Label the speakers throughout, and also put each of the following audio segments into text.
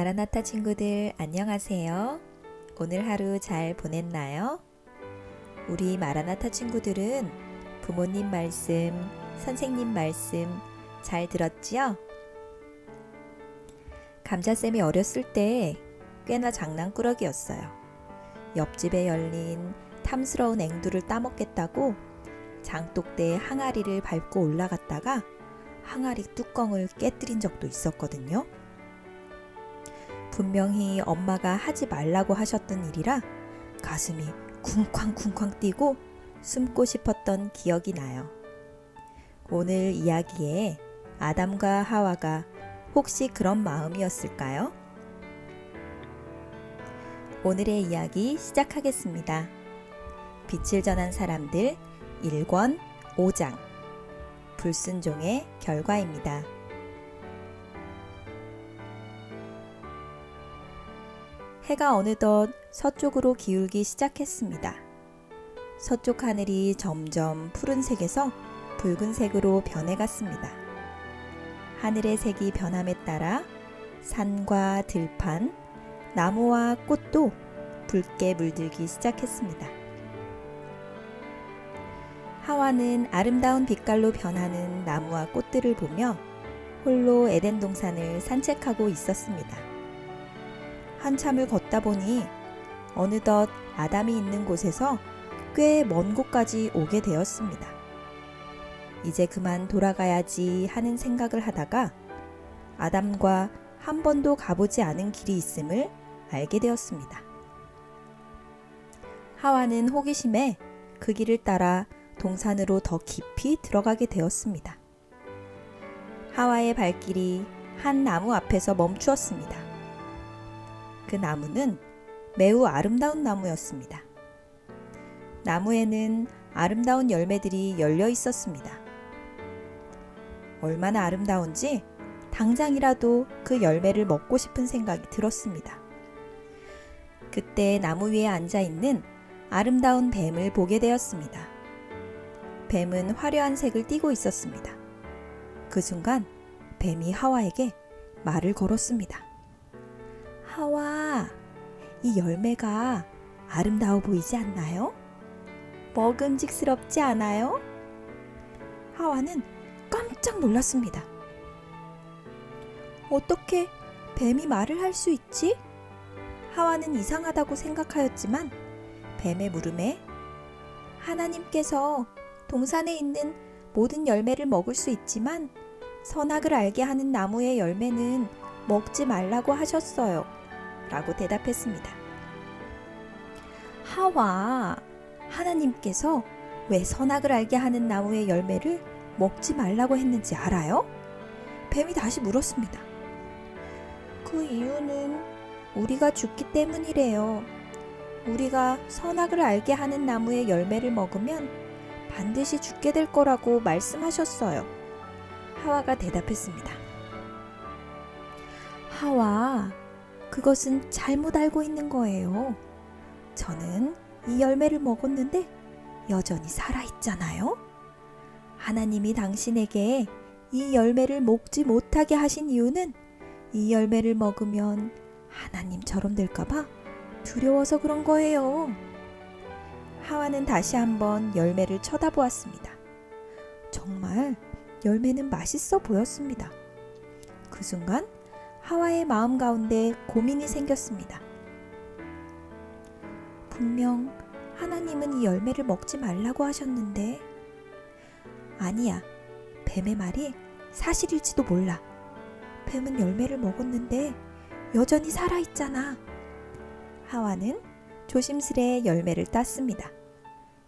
Speaker 1: 마라나타 친구들 안녕하세요. 오늘 하루 잘 보냈나요? 우리 마라나타 친구들은 부모님 말씀, 선생님 말씀 잘 들었지요? 감자쌤이 어렸을 때 꽤나 장난꾸러기였어요. 옆집에 열린 탐스러운 앵두를 따먹겠다고 장독대에 항아리를 밟고 올라갔다가 항아리 뚜껑을 깨뜨린 적도 있었거든요. 분명히 엄마가 하지 말라고 하셨던 일이라 가슴이 쿵쾅쿵쾅 뛰고 숨고 싶었던 기억이 나요. 오늘 이야기에 아담과 하와가 혹시 그런 마음이었을까요? 오늘의 이야기 시작하겠습니다. 빛을 전한 사람들 1권 5장 불순종의 결과입니다. 해가 어느덧 서쪽으로 기울기 시작했습니다. 서쪽 하늘이 점점 푸른색에서 붉은색으로 변해갔습니다. 하늘의 색이 변함에 따라 산과 들판, 나무와 꽃도 붉게 물들기 시작했습니다. 하와는 아름다운 빛깔로 변하는 나무와 꽃들을 보며 홀로 에덴 동산을 산책하고 있었습니다. 한참을 걷다 보니 어느덧 아담이 있는 곳에서 꽤 먼 곳까지 오게 되었습니다. 이제 그만 돌아가야지 하는 생각을 하다가 아담과 한 번도 가보지 않은 길이 있음을 알게 되었습니다. 하와는 호기심에 그 길을 따라 동산으로 더 깊이 들어가게 되었습니다. 하와의 발길이 한 나무 앞에서 멈추었습니다. 그 나무는 매우 아름다운 나무였습니다. 나무에는 아름다운 열매들이 열려 있었습니다. 얼마나 아름다운지 당장이라도 그 열매를 먹고 싶은 생각이 들었습니다. 그때 나무 위에 앉아 있는 아름다운 뱀을 보게 되었습니다. 뱀은 화려한 색을 띠고 있었습니다. 그 순간 뱀이 하와에게 말을 걸었습니다. 하와, 이 열매가 아름다워 보이지 않나요? 먹음직스럽지 않아요? 하와는 깜짝 놀랐습니다. 어떻게 뱀이 말을 할 수 있지? 하와는 이상하다고 생각하였지만 뱀의 물음에 하나님께서 동산에 있는 모든 열매를 먹을 수 있지만 선악을 알게 하는 나무의 열매는 먹지 말라고 하셨어요. 라고 대답했습니다. 하와, 하나님께서 왜 선악을 알게 하는 나무의 열매를 먹지 말라고 했는지 알아요? 뱀이 다시 물었습니다. 그 이유는 우리가 죽기 때문이래요. 우리가 선악을 알게 하는 나무의 열매를 먹으면 반드시 죽게 될 거라고 말씀하셨어요. 하와가 대답했습니다. 하와, 그것은 잘못 알고 있는 거예요. 저는 이 열매를 먹었는데 여전히 살아있잖아요. 하나님이 당신에게 이 열매를 먹지 못하게 하신 이유는 이 열매를 먹으면 하나님처럼 될까봐 두려워서 그런 거예요. 하와는 다시 한번 열매를 쳐다보았습니다. 정말 열매는 맛있어 보였습니다. 그 순간 하와의 마음 가운데 고민이 생겼습니다. 분명 하나님은 이 열매를 먹지 말라고 하셨는데 아니야, 뱀의 말이 사실일지도 몰라. 뱀은 열매를 먹었는데 여전히 살아있잖아. 하와는 조심스레 열매를 땄습니다.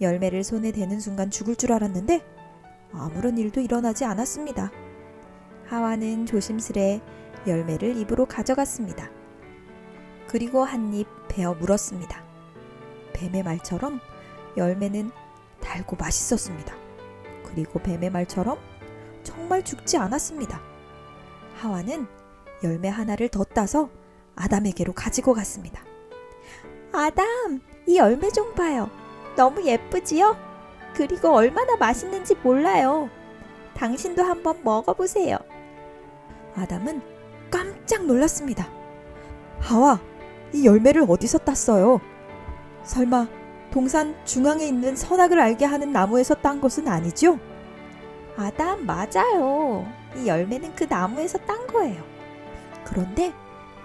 Speaker 1: 열매를 손에 대는 순간 죽을 줄 알았는데 아무런 일도 일어나지 않았습니다. 하와는 조심스레 열매를 입으로 가져갔습니다. 그리고 한 입 베어 물었습니다. 뱀의 말처럼 열매는 달고 맛있었습니다. 그리고 뱀의 말처럼 정말 죽지 않았습니다. 하와는 열매 하나를 더 따서 아담에게로 가지고 갔습니다. 아담, 이 열매 좀 봐요. 너무 예쁘지요? 그리고 얼마나 맛있는지 몰라요. 당신도 한번 먹어보세요. 아담은 깜짝 놀랐습니다. 하와, 이 열매를 어디서 땄어요? 설마 동산 중앙에 있는 선악을 알게 하는 나무에서 딴 것은 아니죠? 아담, 맞아요. 이 열매는 그 나무에서 딴 거예요. 그런데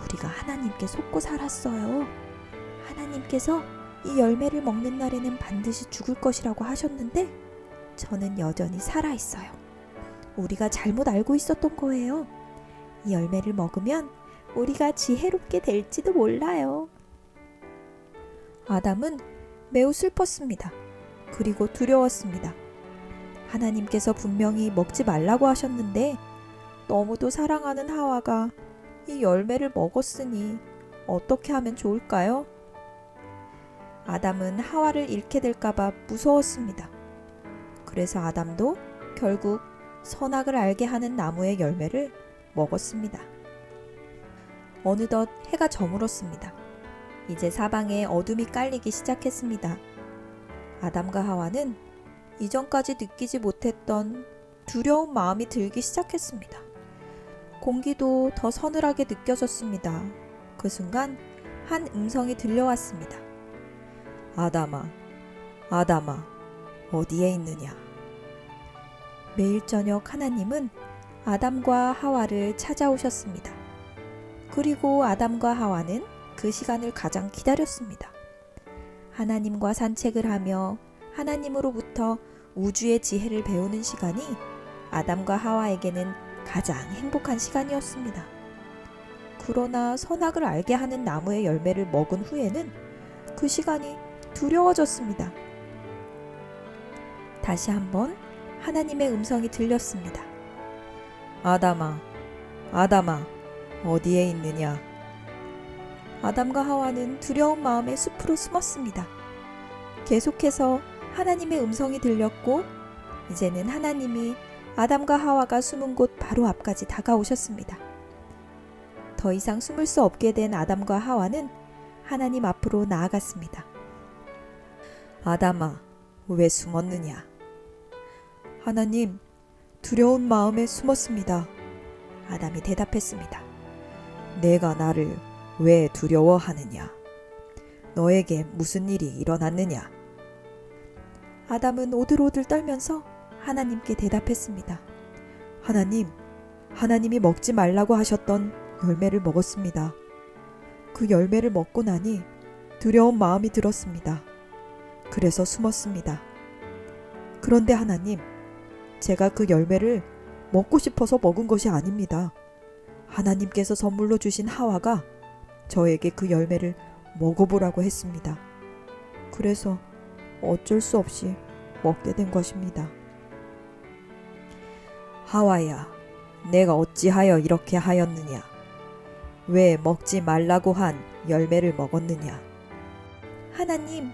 Speaker 1: 우리가 하나님께 속고 살았어요. 하나님께서 이 열매를 먹는 날에는 반드시 죽을 것이라고 하셨는데 저는 여전히 살아있어요. 우리가 잘못 알고 있었던 거예요. 이 열매를 먹으면 우리가 지혜롭게 될지도 몰라요. 아담은 매우 슬펐습니다. 그리고 두려웠습니다. 하나님께서 분명히 먹지 말라고 하셨는데 너무도 사랑하는 하와가 이 열매를 먹었으니 어떻게 하면 좋을까요? 아담은 하와를 잃게 될까봐 무서웠습니다. 그래서 아담도 결국 선악을 알게 하는 나무의 열매를 먹었습니다. 어느덧 해가 저물었습니다. 이제 사방에 어둠이 깔리기 시작했습니다. 아담과 하와는 이전까지 느끼지 못했던 두려운 마음이 들기 시작했습니다. 공기도 더 서늘하게 느껴졌습니다. 그 순간 한 음성이 들려왔습니다. 아담아, 아담아, 어디에 있느냐? 매일 저녁 하나님은 아담과 하와를 찾아오셨습니다. 그리고 아담과 하와는 그 시간을 가장 기다렸습니다. 하나님과 산책을 하며 하나님으로부터 우주의 지혜를 배우는 시간이 아담과 하와에게는 가장 행복한 시간이었습니다. 그러나 선악을 알게 하는 나무의 열매를 먹은 후에는 그 시간이 두려워졌습니다. 다시 한번 하나님의 음성이 들렸습니다. 아담아, 아담아, 어디에 있느냐? 아담과 하와는 두려운 마음에 숲으로 숨었습니다. 계속해서 하나님의 음성이 들렸고 이제는 하나님이 아담과 하와가 숨은 곳 바로 앞까지 다가오셨습니다. 더 이상 숨을 수 없게 된 아담과 하와는 하나님 앞으로 나아갔습니다. 아담아, 왜 숨었느냐? 하나님, 두려운 마음에 숨었습니다. 아담이 대답했습니다. 내가 나를 왜 두려워하느냐? 너에게 무슨 일이 일어났느냐? 아담은 오들오들 떨면서 하나님께 대답했습니다. 하나님, 하나님이 먹지 말라고 하셨던 열매를 먹었습니다. 그 열매를 먹고 나니 두려운 마음이 들었습니다. 그래서 숨었습니다. 그런데 하나님, 제가 그 열매를 먹고 싶어서 먹은 것이 아닙니다. 하나님께서 선물로 주신 하와가 저에게 그 열매를 먹어보라고 했습니다. 그래서 어쩔 수 없이 먹게 된 것입니다. 하와야, 내가 어찌하여 이렇게 하였느냐? 왜 먹지 말라고 한 열매를 먹었느냐? 하나님,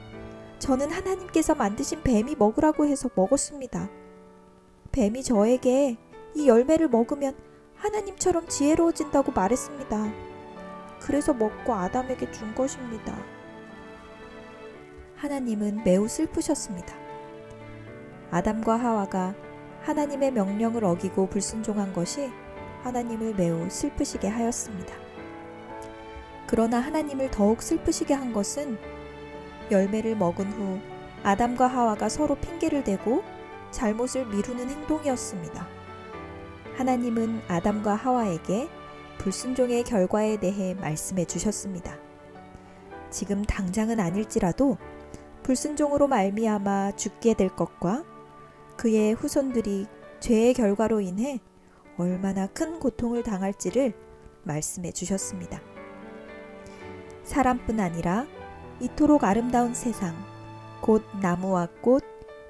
Speaker 1: 저는 하나님께서 만드신 뱀이 먹으라고 해서 먹었습니다. 뱀이 저에게 이 열매를 먹으면 하나님처럼 지혜로워진다고 말했습니다. 그래서 먹고 아담에게 준 것입니다. 하나님은 매우 슬프셨습니다. 아담과 하와가 하나님의 명령을 어기고 불순종한 것이 하나님을 매우 슬프시게 하였습니다. 그러나 하나님을 더욱 슬프시게 한 것은 열매를 먹은 후 아담과 하와가 서로 핑계를 대고 잘못을 미루는 행동이었습니다. 하나님은 아담과 하와에게 불순종의 결과에 대해 말씀해 주셨습니다. 지금 당장은 아닐지라도 불순종으로 말미암아 죽게 될 것과 그의 후손들이 죄의 결과로 인해 얼마나 큰 고통을 당할지를 말씀해 주셨습니다. 사람뿐 아니라 이토록 아름다운 세상, 곧 나무와 꽃,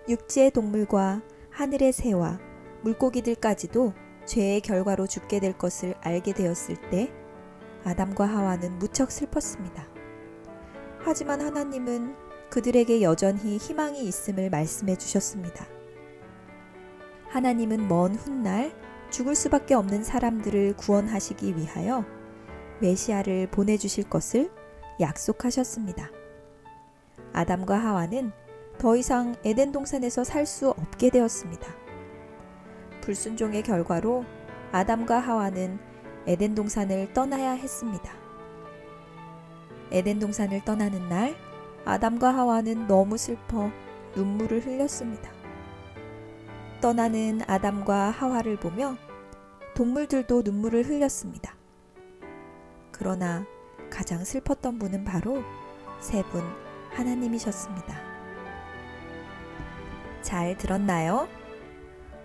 Speaker 1: 육지의 동물과 하늘의 새와 물고기들까지도 죄의 결과로 죽게 될 것을 알게 되었을 때 아담과 하와는 무척 슬펐습니다. 하지만 하나님은 그들에게 여전히 희망이 있음을 말씀해 주셨습니다. 하나님은 먼 훗날 죽을 수밖에 없는 사람들을 구원하시기 위하여 메시아를 보내주실 것을 약속하셨습니다. 아담과 하와는 더 이상 에덴 동산에서 살 수 없게 되었습니다. 불순종의 결과로 아담과 하와는 에덴 동산을 떠나야 했습니다. 에덴 동산을 떠나는 날, 아담과 하와는 너무 슬퍼 눈물을 흘렸습니다. 떠나는 아담과 하와를 보며 동물들도 눈물을 흘렸습니다. 그러나 가장 슬펐던 분은 바로 세 분 하나님이셨습니다. 잘 들었나요?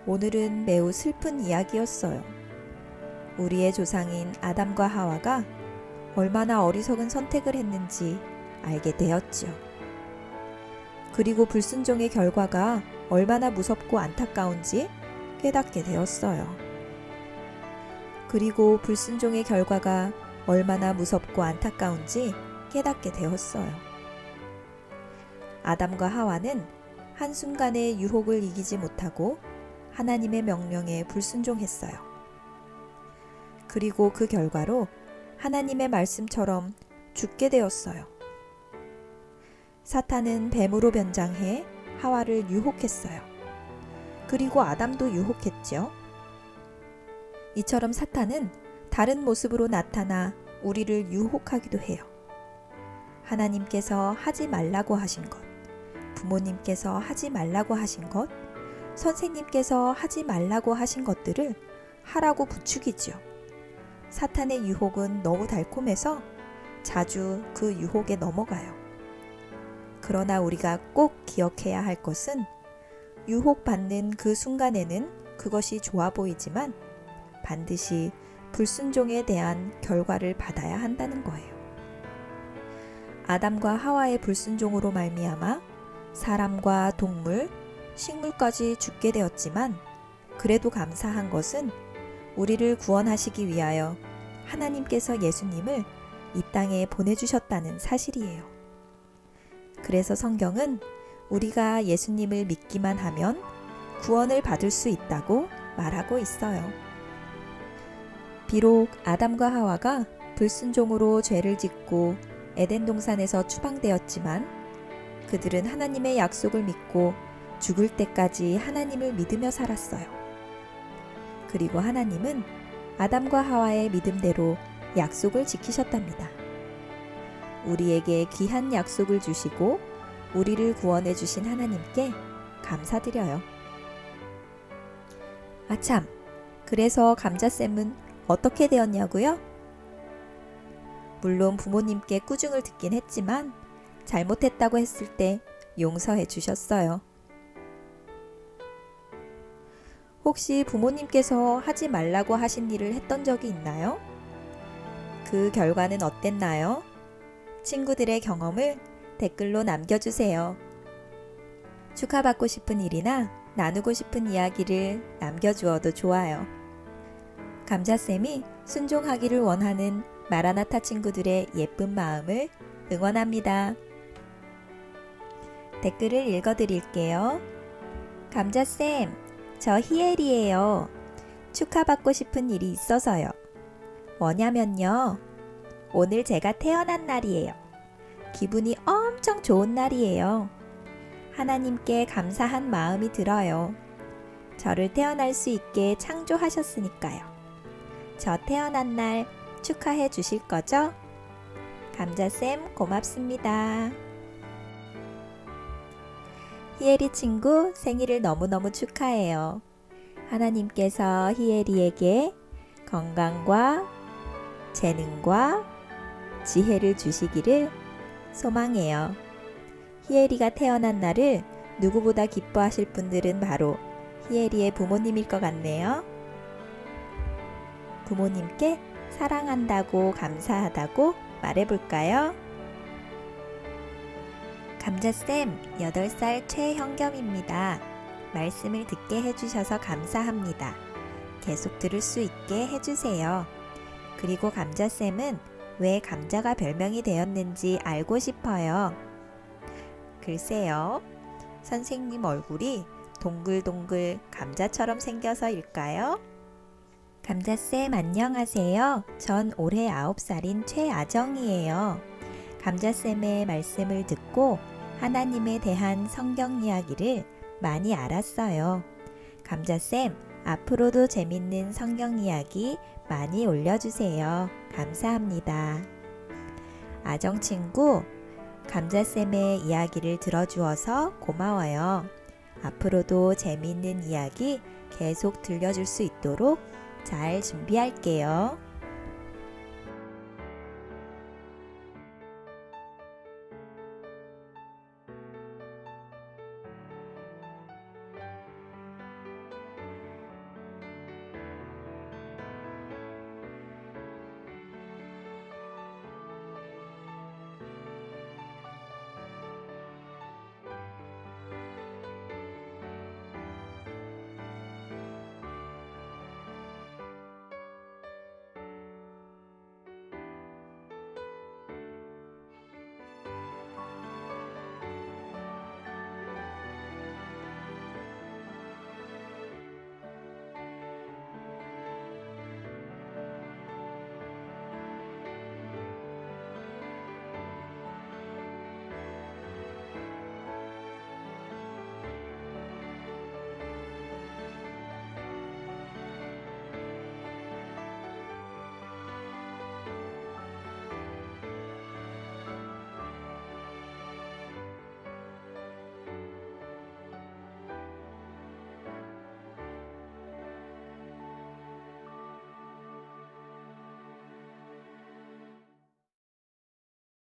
Speaker 1: 오늘은 매우 슬픈 이야기였어요. 우리의 조상인 아담과 하와가 얼마나 어리석은 선택을 했는지 알게 되었지요. 그리고 불순종의 결과가 얼마나 무섭고 안타까운지 깨닫게 되었어요. 그리고 불순종의 결과가 얼마나 무섭고 안타까운지 깨닫게 되었어요. 아담과 하와는 한순간의 유혹을 이기지 못하고 하나님의 명령에 불순종했어요. 그리고 그 결과로 하나님의 말씀처럼 죽게 되었어요. 사탄은 뱀으로 변장해 하와를 유혹했어요. 그리고 아담도 유혹했죠. 이처럼 사탄은 다른 모습으로 나타나 우리를 유혹하기도 해요. 하나님께서 하지 말라고 하신 것, 부모님께서 하지 말라고 하신 것, 선생님께서 하지 말라고 하신 것들을 하라고 부추기지요. 사탄의 유혹은 너무 달콤해서 자주 그 유혹에 넘어가요. 그러나 우리가 꼭 기억해야 할 것은 유혹받는 그 순간에는 그것이 좋아 보이지만 반드시 불순종에 대한 결과를 받아야 한다는 거예요. 아담과 하와의 불순종으로 말미암아 사람과 동물, 식물까지 죽게 되었지만 그래도 감사한 것은 우리를 구원하시기 위하여 하나님께서 예수님을 이 땅에 보내주셨다는 사실이에요. 그래서 성경은 우리가 예수님을 믿기만 하면 구원을 받을 수 있다고 말하고 있어요. 비록 아담과 하와가 불순종으로 죄를 짓고 에덴 동산에서 추방되었지만 그들은 하나님의 약속을 믿고 죽을 때까지 하나님을 믿으며 살았어요. 그리고 하나님은 아담과 하와의 믿음대로 약속을 지키셨답니다. 우리에게 귀한 약속을 주시고 우리를 구원해 주신 하나님께 감사드려요. 아참, 그래서 감자쌤은 어떻게 되었냐고요? 물론 부모님께 꾸중을 듣긴 했지만 잘못했다고 했을 때 용서해 주셨어요. 혹시 부모님께서 하지 말라고 하신 일을 했던 적이 있나요? 그 결과는 어땠나요? 친구들의 경험을 댓글로 남겨주세요. 축하받고 싶은 일이나 나누고 싶은 이야기를 남겨주어도 좋아요. 감자쌤이 순종하기를 원하는 마라나타 친구들의 예쁜 마음을 응원합니다. 댓글을 읽어드릴게요. 감자쌤, 저 히엘이에요. 축하받고 싶은 일이 있어서요. 뭐냐면요. 오늘 제가 태어난 날이에요. 기분이 엄청 좋은 날이에요. 하나님께 감사한 마음이 들어요. 저를 태어날 수 있게 창조하셨으니까요. 저 태어난 날 축하해 주실 거죠? 감자쌤 고맙습니다. 히에리 친구 생일을 너무너무 축하해요. 하나님께서 히에리에게 건강과 재능과 지혜를 주시기를 소망해요. 히에리가 태어난 날을 누구보다 기뻐하실 분들은 바로 히에리의 부모님일 것 같네요. 부모님께 사랑한다고 감사하다고 말해볼까요? 감자쌤, 8살 최형겸입니다. 말씀을 듣게 해주셔서 감사합니다. 계속 들을 수 있게 해주세요. 그리고 감자쌤은 왜 감자가 별명이 되었는지 알고 싶어요. 글쎄요, 선생님 얼굴이 동글동글 감자처럼 생겨서일까요? 감자쌤 안녕하세요. 전 올해 9살인 최아정이에요. 감자쌤의 말씀을 듣고 하나님에 대한 성경 이야기를 많이 알았어요. 감자쌤, 앞으로도 재밌는 성경 이야기 많이 올려주세요. 감사합니다. 아정친구, 감자쌤의 이야기를 들어주어서 고마워요. 앞으로도 재미있는 이야기 계속 들려줄 수 있도록 잘 준비할게요.